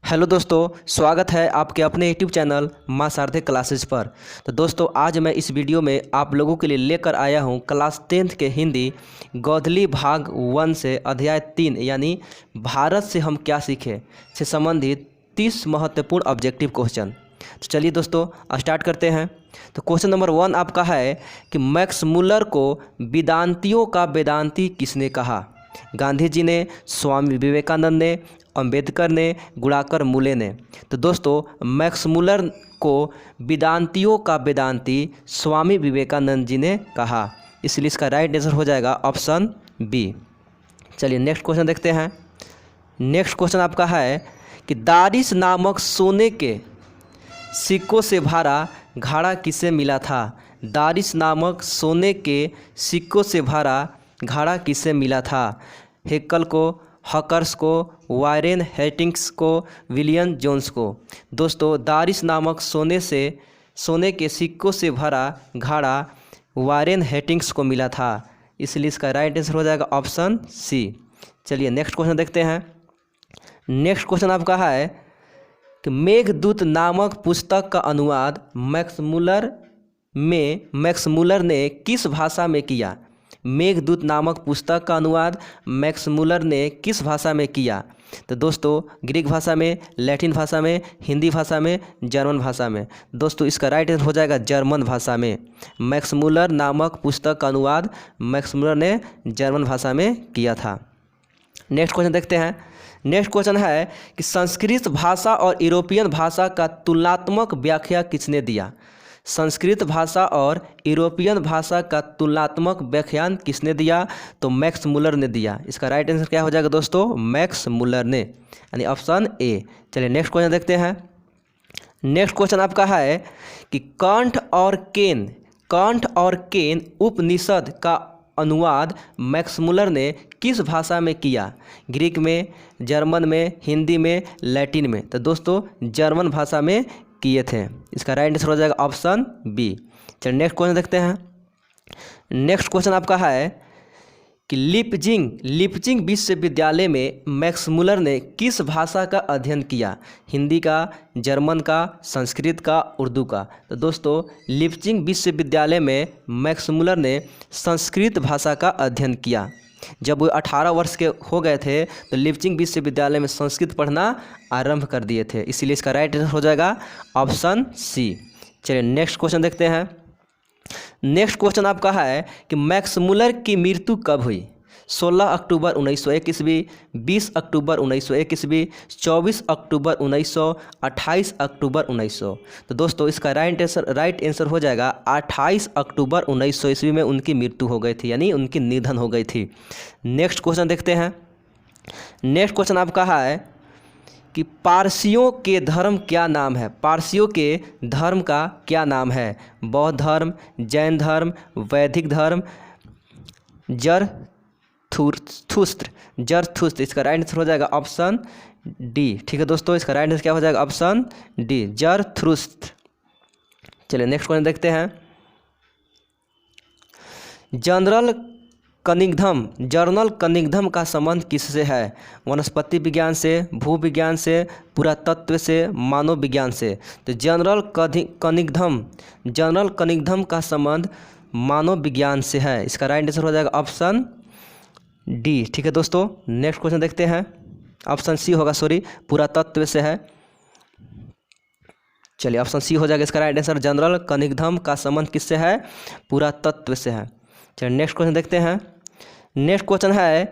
Hello दोस्तों, स्वागत है आपके अपने यूट्यूब चैनल माँ शारदे क्लासेज पर। तो दोस्तों, आज मैं इस वीडियो में आप लोगों के लिए लेकर आया हूँ क्लास 10th के हिंदी गोधली भाग 1 से अध्याय 3 यानी भारत से हम क्या सीखे से संबंधित 30 महत्वपूर्ण ऑब्जेक्टिव क्वेश्चन। तो चलिए दोस्तों स्टार्ट करते हैं। तो क्वेश्चन नंबर 1 आपका है कि मैक्स मुलर को वेदांतियों का वेदांती किसने कहा? गांधी जी ने, स्वामी विवेकानंद ने, अंबेडकर ने, गुणाकर मूले ने। तो दोस्तों, मैक्स मुलर को वेदांतियों का वेदांती स्वामी विवेकानंद जी ने कहा, इसलिए इसका राइट आंसर हो जाएगा ऑप्शन बी। चलिए नेक्स्ट क्वेश्चन देखते हैं। नेक्स्ट क्वेश्चन आपका है कि दारिस नामक सोने के सिक्कों से भरा घड़ा किसे मिला था? दारिस नामक सोने के सिक्कों से भरा घड़ा किसे मिला था? हेक्कल को, हॉकर्स को, वारेन हेस्टिंग्स को, विलियम जोन्स को। दोस्तों, दारिस नामक सोने के सिक्कों से भरा घड़ा वारेन हेस्टिंग्स को मिला था, इसलिए इसका राइट आंसर हो जाएगा ऑप्शन सी। चलिए नेक्स्ट क्वेश्चन देखते हैं। नेक्स्ट क्वेश्चन आपका है कि मेघदूत नामक पुस्तक का अनुवाद मैक्स मुलर ने किस भाषा में किया? मेघदूत नामक पुस्तक का अनुवाद मैक्स मुलर ने किस भाषा में किया? तो दोस्तों, ग्रीक भाषा में, लैटिन भाषा में, हिंदी भाषा में, जर्मन भाषा में। दोस्तों, इसका राइट आंसर हो जाएगा जर्मन भाषा में। मैक्स मुलर नामक पुस्तक का अनुवाद मैक्स मुलर ने जर्मन भाषा में किया था। नेक्स्ट क्वेश्चन देखते हैं। नेक्स्ट क्वेश्चन है कि संस्कृत भाषा और यूरोपियन भाषा का तुलनात्मक व्याख्या किसने दिया? संस्कृत भाषा और यूरोपियन भाषा का तुलनात्मक व्याख्यान किसने दिया? तो मैक्स मुलर ने दिया। इसका राइट आंसर क्या हो जाएगा दोस्तों? मैक्स मुलर ने, यानी ऑप्शन ए। चलिए नेक्स्ट क्वेश्चन देखते हैं। नेक्स्ट क्वेश्चन आपका है कि कांट और केन उपनिषद का अनुवाद मैक्स मुलर ने किस भाषा में किया? ग्रीक में, जर्मन में, हिंदी में, लैटिन में। तो दोस्तों, जर्मन भाषा में किए थे, इसका राइट आंसर हो जाएगा ऑप्शन बी। चलिए नेक्स्ट क्वेश्चन देखते हैं। नेक्स्ट क्वेश्चन आपका है कि लिपजिंग विश्वविद्यालय में मैक्स मुलर ने किस भाषा का अध्ययन किया? हिंदी का, जर्मन का, संस्कृत का, उर्दू का। तो दोस्तों, लिपजिंग विश्वविद्यालय में मैक्स मुलर ने संस्कृत भाषा का अध्ययन किया। जब वो 18 वर्ष के हो गए थे तो लिपजिंग विश्वविद्यालय में संस्कृत पढ़ना आरंभ कर दिए थे, इसीलिए इसका राइट आंसर हो जाएगा ऑप्शन सी। चलिए नेक्स्ट क्वेश्चन देखते हैं। नेक्स्ट क्वेश्चन आपका है कि मैक्स मुलर की मृत्यु कब हुई? 16 अक्टूबर 1901 ईस्वी, 20 अक्टूबर 1901 ईस्वी, 24 अक्टूबर 1900, 28 अक्टूबर 1900। तो दोस्तों, इसका राइट आंसर हो जाएगा 28 अक्टूबर 1900 ईस्वी में उनकी मृत्यु हो गई थी, यानी उनकी निधन हो गई थी। नेक्स्ट क्वेश्चन देखते हैं। नेक्स्ट क्वेश्चन आपका है कि पारसियों के धर्म क्या नाम है? पारसियों के धर्म का क्या नाम है? बौद्ध धर्म, जैन धर्म, वैदिक धर्म, जरथुस्त्र। इसका राइट आंसर हो जाएगा ऑप्शन डी। ठीक है दोस्तों, इसका राइट आंसर क्या हो जाएगा? Option D, जरथुस्त्र। चलिए नेक्स्ट क्वेश्चन देखते हैं। जर्नल कनिंघम का संबंध किससे है? वनस्पति विज्ञान से, भूविज्ञान से, पुरातत्व से, मानव विज्ञान से। तो जर्नल कनिंघम का संबंध मानव विज्ञान से है, इसका राइट आंसर हो जाएगा ऑप्शन डी। ठीक है दोस्तों, नेक्स्ट क्वेश्चन देखते हैं। ऑप्शन सी होगा, सॉरी, पुरातत्व से है। चलिए ऑप्शन सी हो जाएगा इसका राइट आंसर। जनरल कनिंघम का संबंध किससे है? पुरातत्व से है। चलिए नेक्स्ट क्वेश्चन देखते हैं। नेक्स्ट क्वेश्चन है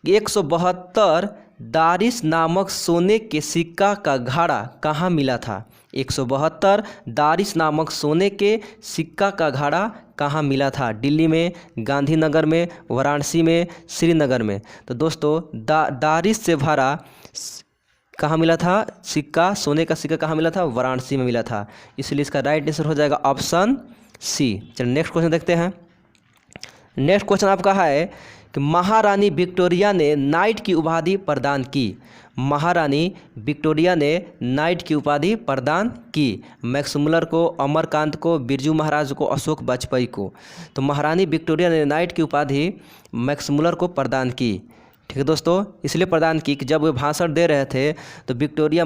कि 172 दारिस नामक सोने के सिक्का का घड़ा कहाँ मिला था? 172 दारिस नामक सोने के सिक्का का घड़ा कहाँ मिला था? दिल्ली में, गांधीनगर में, वाराणसी में, श्रीनगर में। तो दोस्तों, दारिस से भरा कहाँ मिला था सिक्का? सोने का सिक्का कहाँ मिला था? वाराणसी में मिला था, इसलिए इसका राइट आंसर हो जाएगा ऑप्शन सी। चलिए नेक्स्ट क्वेश्चन देखते हैं। नेक्स्ट क्वेश्चन आपका है कि महारानी विक्टोरिया ने नाइट की उपाधि प्रदान की। महारानी विक्टोरिया ने नाइट की उपाधि प्रदान की मैक्स मुलर को, अमरकांत को, बिरजू महाराज को, अशोक वाजपेयी को। तो महारानी विक्टोरिया ने नाइट की उपाधि मैक्स मुलर को प्रदान की। ठीक है दोस्तों, इसलिए प्रदान की कि जब वे भाषण दे रहे थे तो विक्टोरिया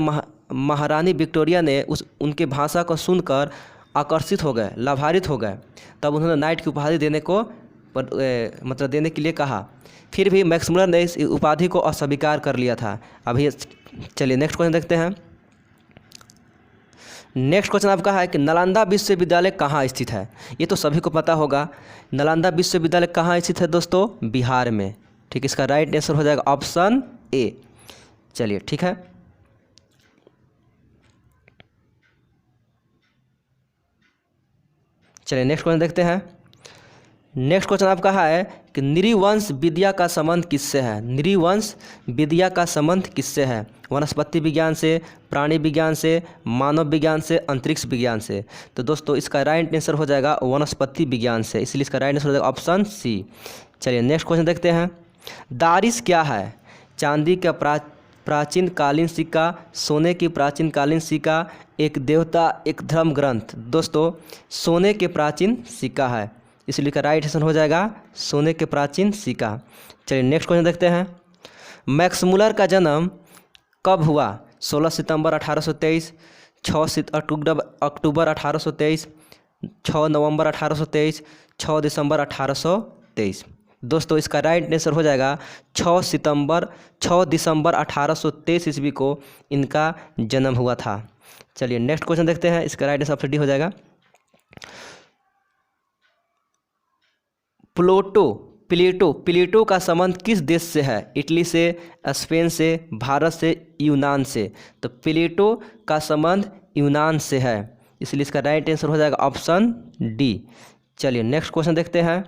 महारानी विक्टोरिया ने उनके भाषा को सुनकर आकर्षित हो गए, लाभान्वित हो गए। तब उन्होंने नाइट की उपाधि देने को मतलब देने के लिए कहा। फिर भी मैक्समुलर ने इस उपाधि को अस्वीकार कर लिया था। अभी चलिए नेक्स्ट क्वेश्चन देखते हैं। नेक्स्ट क्वेश्चन आपका है कि नालंदा विश्वविद्यालय कहाँ स्थित है। ये तो सभी को पता होगा। नालंदा विश्वविद्यालय कहाँ स्थित है दोस्तों? बिहार में। ठीक, इसका राइट आंसर हो जाएगा ऑप्शन ए। चलिए ठीक है। चलिए नेक्स्ट क्वेश्चन देखते हैं। नेक्स्ट क्वेश्चन आपका है कि नृवंश विद्या का संबंध किससे है? नृवंश विद्या का संबंध किससे है? वनस्पति विज्ञान से, प्राणी विज्ञान से, मानव विज्ञान से, अंतरिक्ष विज्ञान से। तो दोस्तों इसका राइट आंसर हो जाएगा वनस्पति विज्ञान से, इसलिए इसका राइट आंसर हो जाएगा ऑप्शन सी। चलिए नेक्स्ट क्वेश्चन देखते हैं। दारिश क्या है? चांदी का प्राचीन कालीन सिक्का, सोने की प्राचीन कालीन सिक्का, एक देवता, एक धर्म ग्रंथ। दोस्तों सोने के प्राचीन सिक्का है, इसलिए का राइट आंसर हो जाएगा सोने के प्राचीन सिक्का। चलिए नेक्स्ट क्वेश्चन देखते हैं। मैक्समुलर का जन्म कब हुआ? 16 सितंबर 1823, 6 अक्टूबर 1823, 6 नवंबर 1823, 6 दिसंबर 1823। दोस्तों इसका राइट आंसर हो जाएगा 6 दिसंबर 1823 ईस्वी को इनका जन्म हुआ था। चलिए नेक्स्ट क्वेश्चन देखते हैं। इसका राइट आंसर ऑप्शन डी हो जाएगा। प्लेटो का संबंध किस देश से है? इटली से, स्पेन से, भारत से, यूनान से। तो प्लेटो का संबंध यूनान से है, इसलिए इसका राइट आंसर हो जाएगा ऑप्शन डी। चलिए नेक्स्ट क्वेश्चन देखते हैं।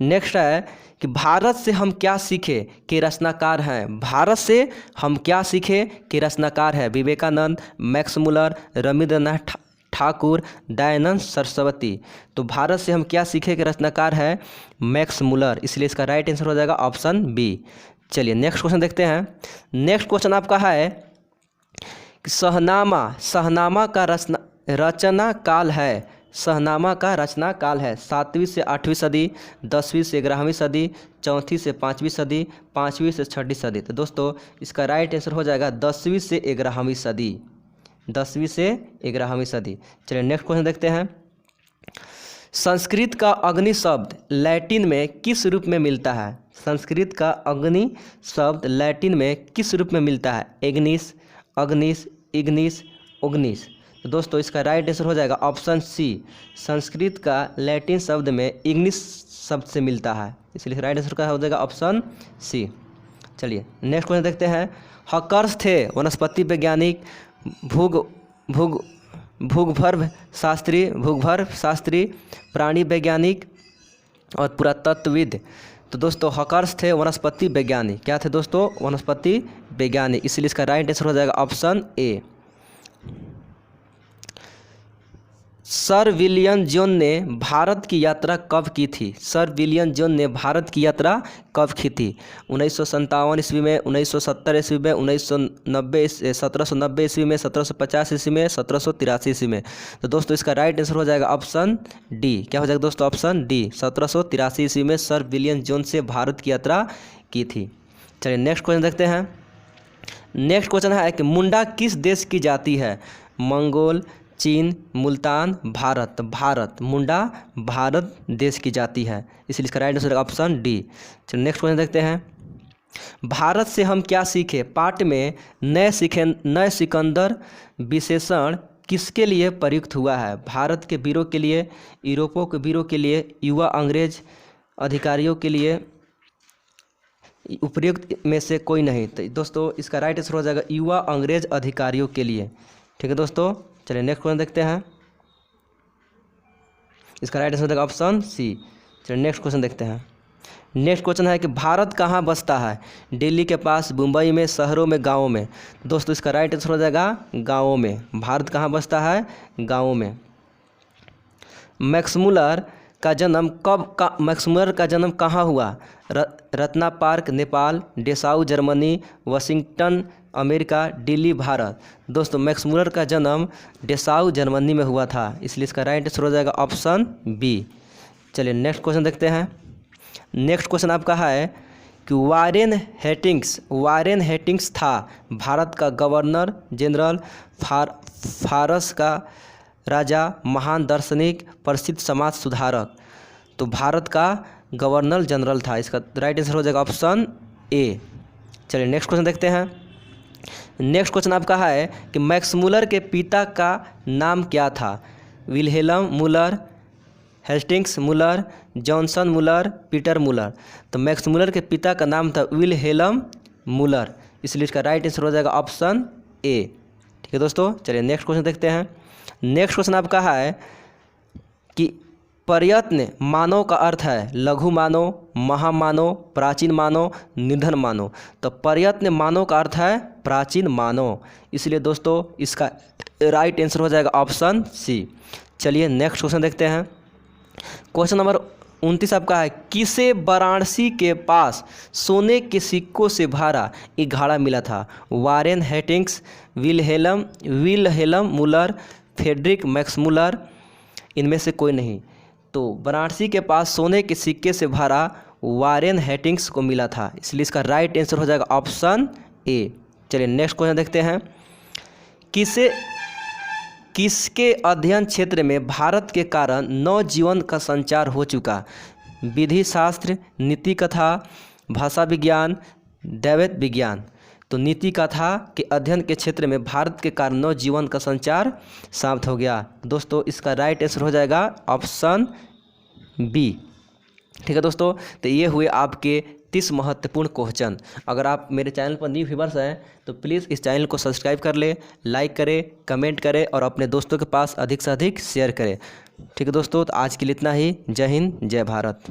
नेक्स्ट है कि भारत से हम क्या सीखे कि रचनाकार हैं? भारत से हम क्या सीखे कि रचनाकार है? विवेकानंद, मैक्समुलर, रविंद्रनाथ ठाकुर, दयानंद सरस्वती। तो भारत से हम क्या सीखे कि रचनाकार है? मैक्समुलर, इसलिए इसका राइट आंसर हो जाएगा ऑप्शन बी। चलिए नेक्स्ट क्वेश्चन देखते हैं। नेक्स्ट क्वेश्चन आपका है कि शहनामा का रचना काल है। शहनामा का रचना काल है 7वीं से 8वीं सदी, 10वीं से 11वीं सदी, 4वीं से 5वीं सदी, 5वीं से 6वीं सदी। तो दोस्तों इसका राइट आंसर हो जाएगा 10वीं से 11वीं सदी, 10वीं से 11वीं सदी। चलिए नेक्स्ट क्वेश्चन देखते हैं। संस्कृत का अग्नि शब्द लैटिन में किस रूप में मिलता है? संस्कृत का अग्नि शब्द लैटिन में किस रूप में मिलता है? एग्निस, अग्निस, इग्निस, ओग्निस। तो दोस्तों इसका राइट आंसर हो जाएगा ऑप्शन सी। संस्कृत का लैटिन शब्द में इग्निस शब्द से मिलता है, इसलिए राइट आंसर का हो जाएगा ऑप्शन सी। चलिए नेक्स्ट क्वेश्चन देखते हैं। हॉकर्स थे वनस्पति वैज्ञानिक, भूगर्भ शास्त्री, प्राणी वैज्ञानिक और पुरातत्वविद। तो दोस्तों हॉकर्स थे वनस्पति वैज्ञानिक। क्या थे दोस्तों? वनस्पति वैज्ञानिक, इसलिए इसका राइट आंसर हो जाएगा option A. Sir William zone ने भारत की यात्रा कब की थी? सर विलियम जोन ने भारत की यात्रा कब की थी? 1957 ईस्वी में, 1970 ईस्वी में, 1790 ईस्वी में, 1750 ईस्वी में, 1783 ईस्वी में। तो दोस्तों इसका राइट आंसर हो जाएगा ऑप्शन डी। क्या हो जाएगा दोस्तों? Option D. 1783 ईस्वी में सर विलियम जोन से भारत की यात्रा की थी। चलिए नेक्स्ट क्वेश्चन देखते हैं। नेक्स्ट क्वेश्चन है कि मुंडा किस देश की जाति है? मंगोल, चीन, मुल्तान, भारत। भारत, मुंडा भारत देश की जाति है, इसलिए इसका राइट आंसर ऑप्शन डी। चलिए नेक्स्ट क्वेश्चन देखते हैं। भारत से हम क्या सीखे? पाठ में नए सिकंदर विशेषण किसके लिए प्रयुक्त हुआ है? भारत के वीरों के लिए, यूरोपों के वीरों के लिए, युवा अंग्रेज अधिकारियों के लिए, उपयुक्त में से कोई नहीं। तो दोस्तों इसका राइट आंसर हो जाएगा युवा अंग्रेज अधिकारियों के लिए। ठीक है दोस्तों। चलिए नेक्स्ट क्वेश्चन देखते हैं। इसका राइट आंसर हो जाएगा ऑप्शन सी। चलिए नेक्स्ट क्वेश्चन देखते हैं। नेक्स्ट क्वेश्चन है कि भारत कहाँ बसता है? दिल्ली के पास, मुंबई में, शहरों में, गाँवों में। दोस्तों इसका राइट आंसर हो जाएगा गाँवों में। भारत कहाँ बसता है? गाँवों में। मैक्समुलर का जन्म कहाँ हुआ? Ratna park Nepal, Dessau Germany, Washington America, Delhi Bharat. दोस्तों मैक्समुलर का जन्म डेसाऊ जर्मनी में हुआ था, इसलिए इसका राइट आंसर हो जाएगा ऑप्शन बी। चलिए नेक्स्ट क्वेश्चन देखते हैं। नेक्स्ट क्वेश्चन आपका है कि वारेन हेस्टिंग्स था भारत का गवर्नर जनरल, फारस का राजा, महान दार्शनिक, प्रसिद्ध समाज सुधारक। तो भारत का गवर्नर जनरल था। इसका राइट आंसर हो जाएगा ऑप्शन ए। चलिए नेक्स्ट क्वेश्चन देखते हैं। नेक्स्ट क्वेश्चन आपका है कि मैक्स मूलर के पिता का नाम क्या था? Wilhelm Müller, Hastings Müller, Johnson Müller, Peter Müller. तो मैक्स मूलर के पिता का नाम था विल्हेल्म मूलर, इसलिए इसका राइट आंसर हो जाएगा ऑप्शन ए। ठीक है दोस्तों, चलिए नेक्स्ट क्वेश्चन देखते हैं। नेक्स्ट क्वेश्चन आपका है कि प्रयत्न मानव का अर्थ है लघु मानव, महामानव, प्राचीन मानव, निधन मानव। तो प्रयत्न मानव का अर्थ है प्राचीन मानव, इसलिए दोस्तों इसका राइट आंसर हो जाएगा ऑप्शन सी। चलिए नेक्स्ट क्वेश्चन देखते हैं। क्वेश्चन नंबर 29 आपका है, किसे वाराणसी के पास सोने के सिक्कों से भरा एक घड़ा मिला था? Warren Hastings, Wilhelm Muller, Friedrich Max Muller, इनमें से कोई नहीं। तो वाराणसी के पास सोने के सिक्के से भरा वारेन हेस्टिंग्स को मिला था, इसलिए इसका राइट आंसर हो जाएगा ऑप्शन ए। चलिए नेक्स्ट क्वेश्चन देखते हैं। किसके अध्ययन क्षेत्र में भारत के कारण नवजीवन का संचार हो चुका? विधि शास्त्र, नीति कथा, भाषा विज्ञान, दैवत विज्ञान। तो नीति कथा के अध्ययन के क्षेत्र में भारत के कारण नवजीवन का संचार समाप्त हो गया। दोस्तों इसका राइट आंसर हो जाएगा ऑप्शन बी। ठीक है दोस्तों, तो ये हुए आपके 30 महत्वपूर्ण क्वेश्चन। अगर आप मेरे चैनल पर न्यू व्यूअर्स हैं तो प्लीज़ इस चैनल को सब्सक्राइब कर ले, लाइक करें, कमेंट करें और अपने दोस्तों के पास अधिक से अधिक शेयर करें। ठीक है दोस्तों, तो आज के लिए इतना ही। जय हिंद, जय भारत।